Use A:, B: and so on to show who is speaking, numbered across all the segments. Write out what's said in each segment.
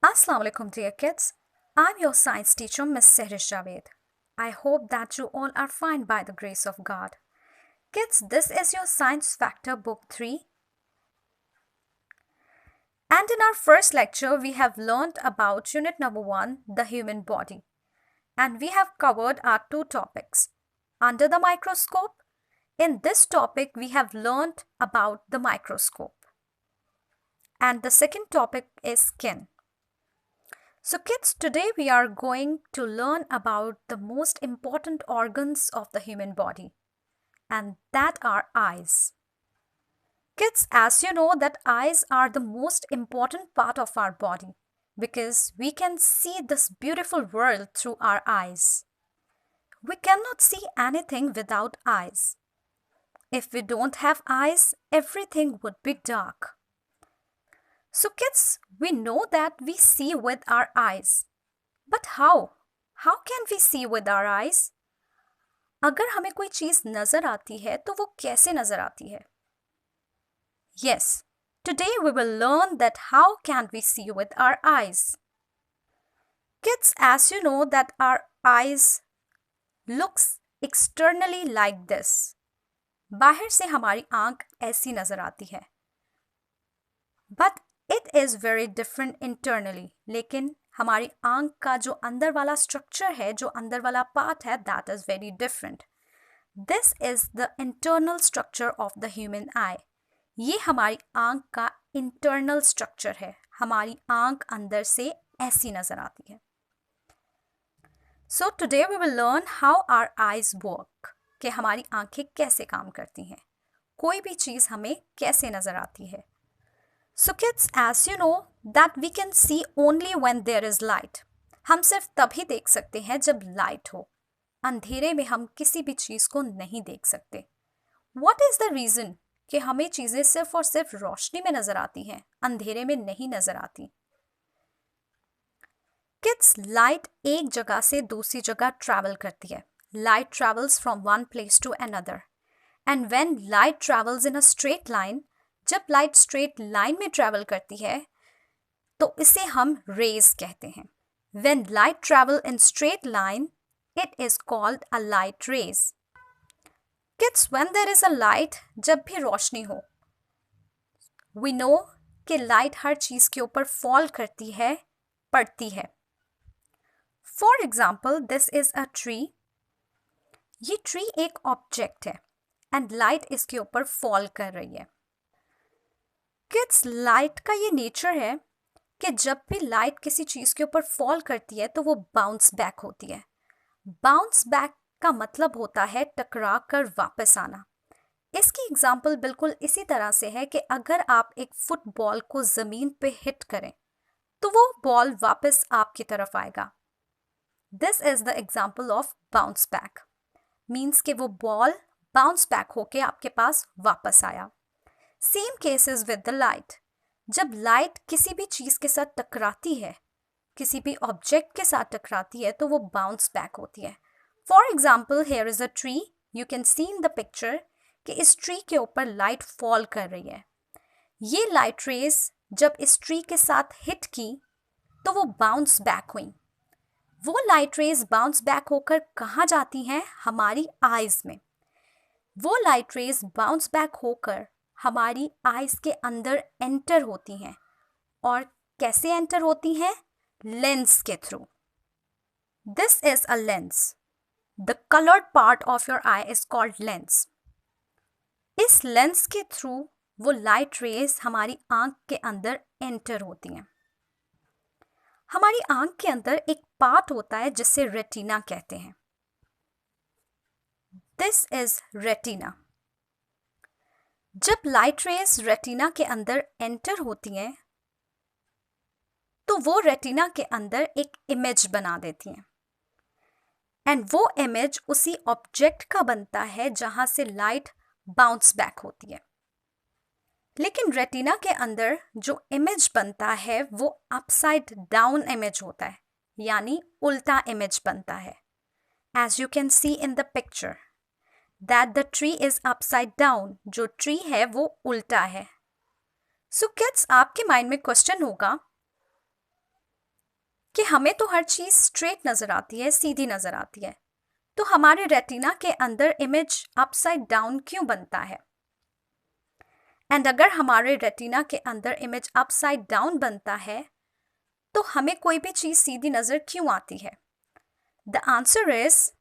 A: Assalamu alaikum, dear kids. I'm your science teacher, Miss Sehrish Javed. I hope that you all are fine by the grace of God. Kids, this is your Science Factor Book 3. And in our first lecture, we have learned about Unit number 1, the human body. And we have covered our two topics. Under the microscope, in this topic, we have learned about the microscope. And the second topic is skin. So kids, today we are going to learn about the most important organs of the human body, and that are eyes. Kids, as you know that eyes are the most important part of our body because we can see this beautiful world through our eyes. We cannot see anything without eyes. If we don't have eyes, everything would be dark. So kids, we know that we see with our eyes. But how? How can we see with our eyes? अगर हमें कोई चीज नजर आती है तो वो कैसे नजर आती है? Yes, today we will learn that how can we see with our eyes. Kids, as you know that our eyes looks externally like this. बाहर से हमारी आंख ऐसी नजर आती है. But it is very different internally. लेकिन हमारी आंख का जो अंदर वाला स्ट्रक्चर है, जो अंदर वाला पार्ट है, that is very different. This is the internal structure of the human eye. ये हमारी आंख का internal structure है. हमारी आंख अंदर से ऐसी नजर आती है. So today we will learn how our eyes work. कि हमारी आंखें कैसे काम करती हैं. कोई भी चीज हमें कैसे नजर आती है. So kids, as you know that we can see only when there is light. हम सिर्फ तभी देख सकते हैं जब लाइट हो. अंधेरे में हम किसी भी चीज को नहीं देख सकते. What is the reason कि हमें चीजें सिर्फ और सिर्फ रोशनी में नजर आती हैं, अंधेरे में नहीं नजर आती? Kids, लाइट एक जगह से दूसरी जगह ट्रैवल करती है. Light travels from one place to another. And when light travels in a straight line, जब लाइट स्ट्रेट लाइन में ट्रैवल करती है तो इसे हम रेज कहते हैं. When light travel in straight line, it is called a light rays. Kids, when there is a light, जब भी रोशनी हो, we know कि लाइट हर चीज के ऊपर फॉल करती है, पड़ती है. For example, this is a tree. ये ट्री एक ऑब्जेक्ट है एंड लाइट इसके ऊपर फॉल कर रही है. किड्स, लाइट का ये नेचर है कि जब भी लाइट किसी चीज के ऊपर फॉल करती है तो वो बाउंस बैक होती है. बाउंस बैक का मतलब होता है टकरा कर वापस आना. इसकी एग्जाम्पल बिल्कुल इसी तरह से है कि अगर आप एक फुटबॉल को जमीन पे हिट करें तो वो बॉल वापस आपकी तरफ आएगा. This is the example of bounce back. Means कि वो बॉल बाउंस बैक होके आपके पास वापस आया. Same cases with the light. जब लाइट किसी भी चीज के साथ टकराती है, किसी भी ऑब्जेक्ट के साथ टकराती है तो वो बाउंस बैक होती है. For example, here is a tree. You can see in the picture कि इस ट्री के ऊपर लाइट फॉल कर रही है. ये लाइट रेज जब इस ट्री के साथ हिट की तो वो बाउंस बैक हुई. वो लाइट रेज बाउंस बैक होकर कहाँ जाती हैं? हमारी आईज में. वो लाइट रेज बाउंस बैक होकर हमारी आईज के अंदर एंटर होती हैं. और कैसे एंटर होती हैं? लेंस के through. This is a lens. The coloured part of your I is called lens. इस लेंस के थ्रू वो लाइट रेज हमारी आंख के अंदर एंटर होती हैं. हमारी आंख के अंदर एक पार्ट होता है जिसे रेटिना कहते हैं. This is retina. जब लाइट रेज रेटिना के अंदर एंटर होती हैं तो वो रेटिना के अंदर एक इमेज बना देती हैं. एंड वो इमेज उसी ऑब्जेक्ट का बनता है जहां से लाइट बाउंस बैक होती है. लेकिन रेटिना के अंदर जो इमेज बनता है वो अपसाइड डाउन इमेज होता है, यानी उल्टा इमेज बनता है. As you can see in the picture that the tree is upside down. जो ट्री है वो उल्टा है. सो किड्स, आपके माइंड में क्वेश्चन होगा कि हमें तो हर चीज़ स्ट्रेट नज़र आती है, सीधी नज़र आती है, तो हमारे रेटिना के अंदर इमेज अपसाइड डाउन क्यों बनता है? एंड अगर हमारे रेटिना के अंदर इमेज अपसाइड डाउन बनता है तो हमें कोई भी चीज़ सीधी नज़र क्यों आती है? द आंसर इज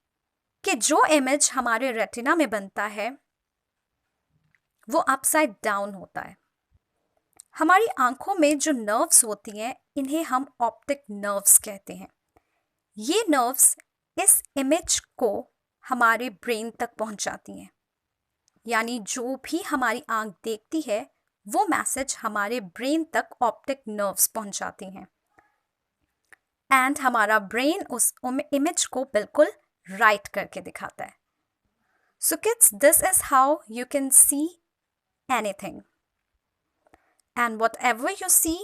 A: कि जो इमेज हमारे रेटिना में बनता है वो अपसाइड डाउन होता है। हमारी आंखों में जो नर्व्स होती हैं इन्हें हम ऑप्टिक नर्व्स कहते हैं। ये नर्व्स इस इमेज को हमारे ब्रेन तक पहुंचाती हैं, यानी जो भी हमारी आंख देखती है वो मैसेज हमारे ब्रेन तक ऑप्टिक नर्व्स पहुंचाती हैं एंड हमारा ब्रेन उस इमेज को बिल्कुल राइट करके दिखाता है। So kids, this is how you can see anything and whatever you see,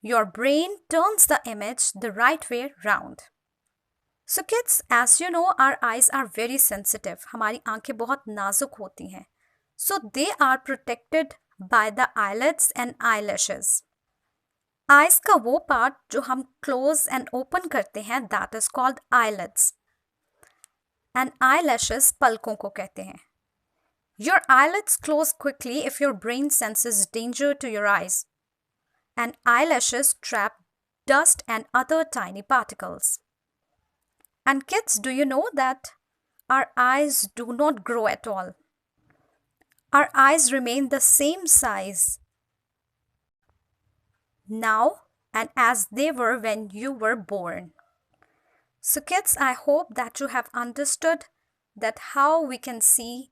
A: your brain turns the image the right way round. So kids, as you know, our eyes are very sensitive. हमारी आंखें बहुत नाजुक होती हैं. So they are protected by the eyelids and eyelashes. Eyes का वो part जो हम close and open करते हैं that is called eyelids. And eyelashes पलकों को कहते हैं. Your eyelids close quickly if your brain senses danger to your eyes. And eyelashes trap dust and other tiny particles. And kids, do you know that our eyes do not grow at all? Our eyes remain the same size now and as they were when you were born. So kids, I hope that you have understood that how we can see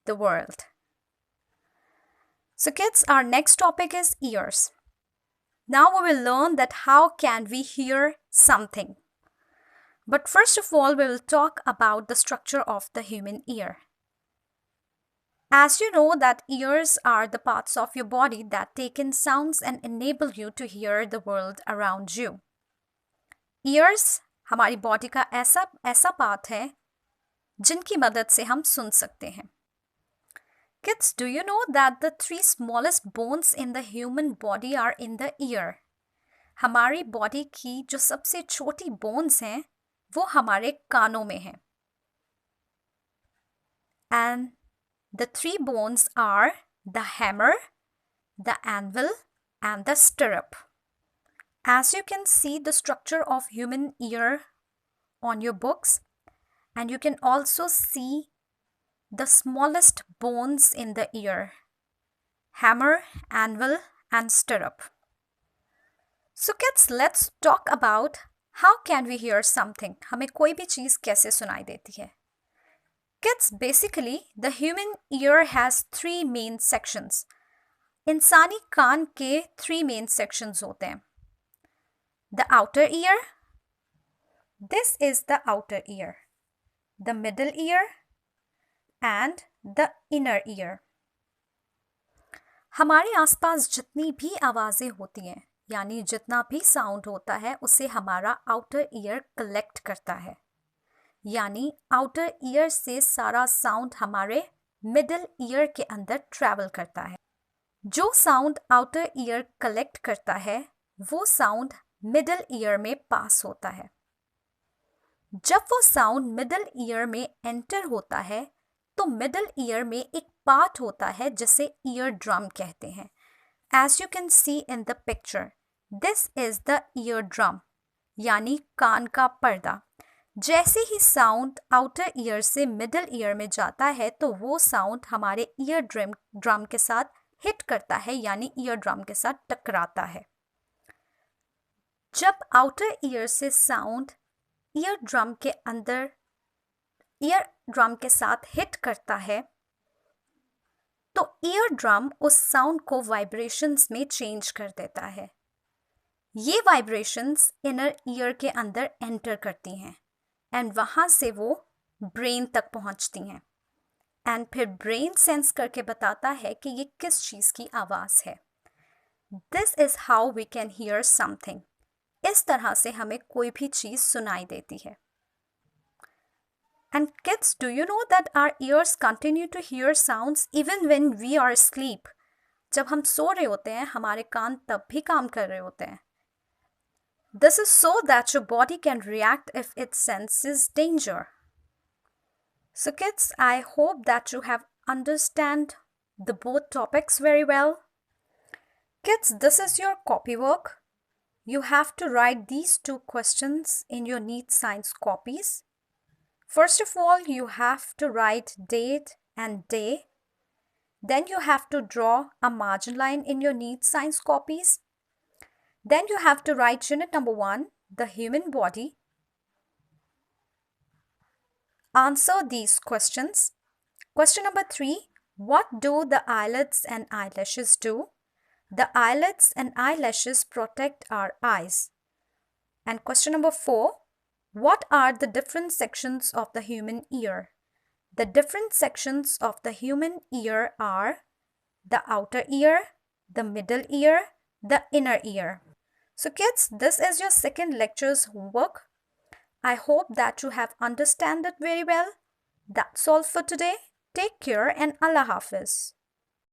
A: the world. So kids, our next topic is ears. Now we will learn that how can we hear something. But first of all, we will talk about the structure of the human ear. As you know that ears are the parts of your body that take in sounds and enable you to hear the world around you. Ears हमारी body का ऐसा part है जिनकी मदद से हम सुन सकते हैं. Kids, do you know that the 3 smallest bones in the human body are in the ear? हमारी बॉडी की जो सबसे छोटी बोन्स हैं वो हमारे कानों में हैं. And the 3 bones are the hammer, the anvil, and the stirrup. As you can see the structure of human ear on your books, and you can also see the smallest bones in the ear: hammer, anvil, and stirrup. So kids, let's talk about how can we hear something. हमें कोई भी चीज़ कैसे सुनाई देती है. Kids, basically the human ear has 3 main sections. इंसानी कान के 3 main sections होते हैं. The outer ear, this is the outer ear. The middle ear and the inner ear. हमारे आसपास जितनी भी आवाज़ें होती हैं, यानी जितना भी साउंड होता है उसे हमारा आउटर ईयर कलेक्ट करता है. यानी आउटर ईयर से सारा साउंड हमारे मिडल ईयर के अंदर ट्रैवल करता है. जो साउंड आउटर ईयर कलेक्ट करता है वो साउंड मिडल ईयर में पास होता है. जब वो साउंड मिडल ईयर में एंटर होता है तो मिडल ईयर में एक पार्ट होता है जिसे ईयर ड्रम कहते हैं. As you can see in the picture, this is the ear drum, यानी कान का पर्दा. जैसे ही साउंड आउटर ईयर से मिडल ईयर में जाता है तो वो साउंड हमारे ईयर ड्रम के साथ हिट करता है, यानी ईयर ड्रम के साथ टकराता है. जब आउटर ईयर से साउंड ईयर ड्रम के साथ हिट करता है तो ईयर ड्रम उस साउंड को वाइब्रेशंस में चेंज कर देता है. ये वाइब्रेशंस इनर ईयर के अंदर एंटर करती हैं एंड वहाँ से वो ब्रेन तक पहुँचती हैं एंड फिर ब्रेन सेंस करके बताता है कि ये किस चीज़ की आवाज़ है. This is how we can hear something. इस तरह से हमें कोई भी चीज़ सुनाई देती है. And kids, do you know that our ears continue to hear sounds even when we are asleep? जब हम सो रहे होते हैं हमारे कान तब भी काम कर रहे होते हैं. This is so that your body can react if it senses danger. So kids, I hope that you have understand the both topics very well. Kids, this is your copy work. You have to write these two questions in your NEET Science copies. First of all, you have to write date and day. Then you have to draw a margin line in your NEET Science copies. Then you have to write unit number 1, the human body. Answer these questions. Question number 3, what do the eyelids and eyelashes do? The eyelids and eyelashes protect our eyes. And question number 4, what are the different sections of the human ear? The different sections of the human ear are the outer ear, the middle ear, the inner ear. So kids, this is your second lecture's homework. I hope that you have understood it very well. That's all for today. Take care and Allah Hafiz.